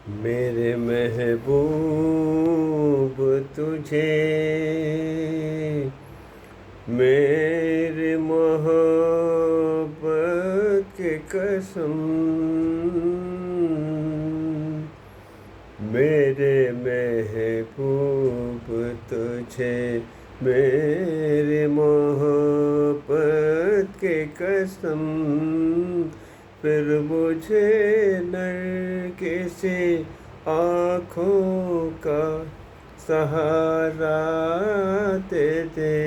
میرے محبوب تجھے میری محبت کی قسم، میرے محبوب تجھے میری محبت کی قسم، پھر مجھے نرگسی آنکھوں کا سہارا دے دے،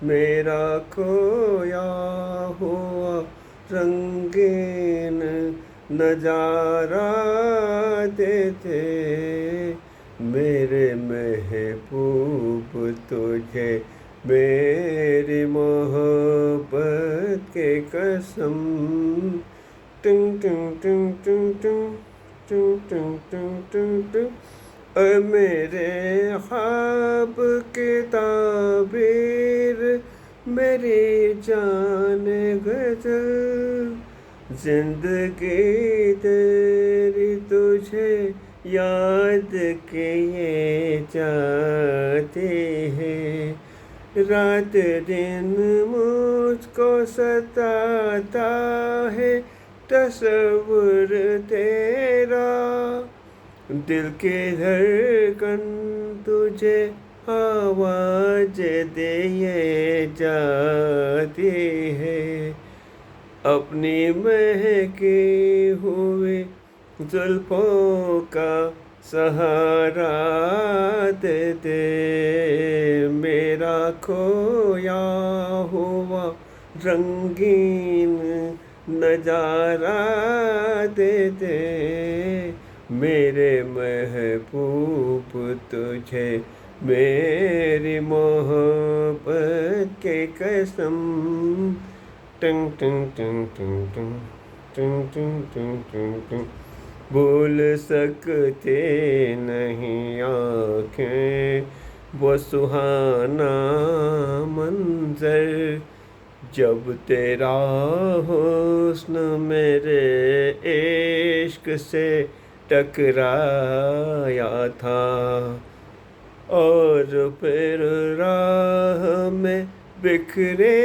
میرا کھویا ہوا رنگین نظارہ دے دے، میرے محبوب تجھے میری محبت کی قسم، ٹنگ ٹنگ ٹنگ ٹنگ ٹنگ ٹنگ ٹنگ ٹنگ ٹنگ ٹنگ، اے میرے خواب کی تعبیر، میری جان غزل، زندگی تیری تجھے یاد کیے جاتی ہے، رات دن مجھ کو ستاتا ہے تصور تیرا، دل کی دھڑکن تجھے آواز دیے جاتی ہے، اپنی مہکی ہوئی زلفوں کا سہارا دے دے، میرا کھویا ہوا رنگین نظارہ دے دے، میرے محبوب تجھے میری محبت کی قسم، ٹنگ ٹنگ ٹنگ ٹنگ ٹنگ ٹنگ ٹنگ ٹنگ ٹنگ ٹنگ، بھول سکتے نہیں آنکھیں وہ سہانا منظر، جب تیرا حسن میرے عشق سے ٹکرایا تھا، اور پھر راہ میں بکھرے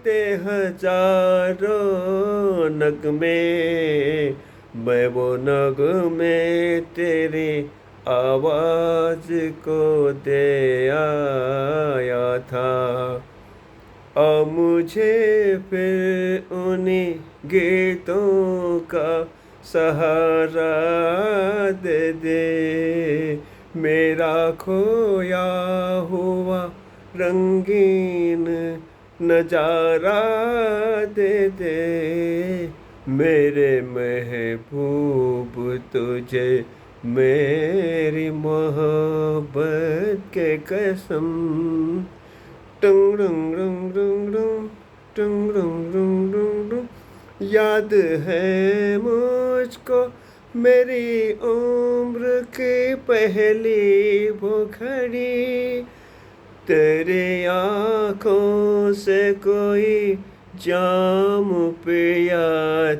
تھے ہزاروں نغمے، میں وہ نغمے تیری آواز کو دے آیا تھا، اور مجھے پھر انہیں گیتوں کا سہارا دے دے، میرا کھویا ہوا رنگین نظارہ دے دے، میرے محبوب تجھے میری محبت کی قسم، ٹنگ رنگ رنگ رنگ رنگ ٹنگ رنگ رنگ رنگ رنگ، یاد ہے مجھ کو میری عمر کی پہلی وہ گھڑی، تیری آنکھوں سے کوئی جام پیا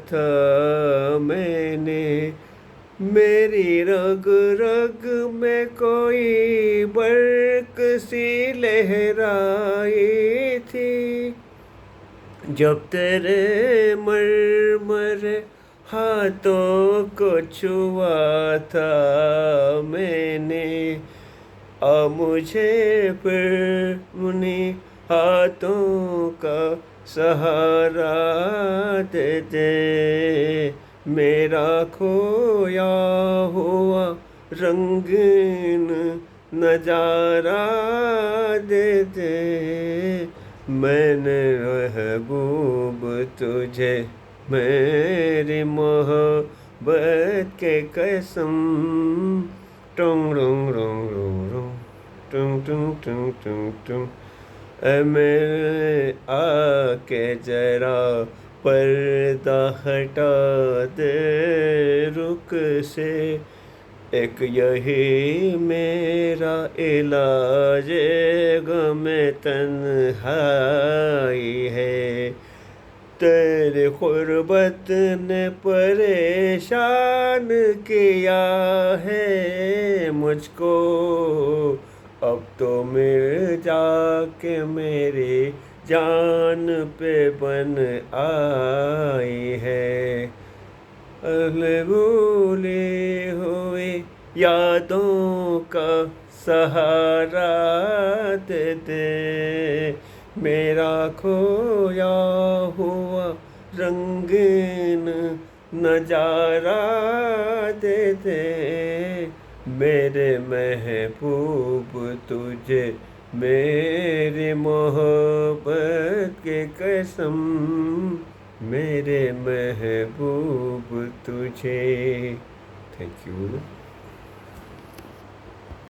تھا میں نے، میری رگ رگ میں کوئی برق سی لہرائی تھی، جب تیرے مرمر ہاتھوں کو چھوا تھا میں نے، اور مجھے پھر انہیں ہاتھوں کا سہارا دے دے، میرا کھویا ہوا رنگین نظارہ دے دے، میں نے محبوب تجھے میری محبت کی قسم، ٹنگ رنگ رنگ رنگ رنگ ٹنگ ٹنگ ٹنگ ٹنگ ٹنگ، اے میرے آ کے ذرا پردہ ہٹا دے رخ سے، ایک یہی میرا علاج غم تنہائی ہے، تیرے غربت نے پریشان کیا ہے مجھ کو، اب تو مل جا کے میری جان پہ بن آئی ہے، بھولے ہوئے یادوں کا سہارا دے دے، میرا کھویا ہوا رنگین نظارہ دے دے، میرے محبوب تجھے میری محبت کی قسم، میرے محبوب تجھے. Thank you.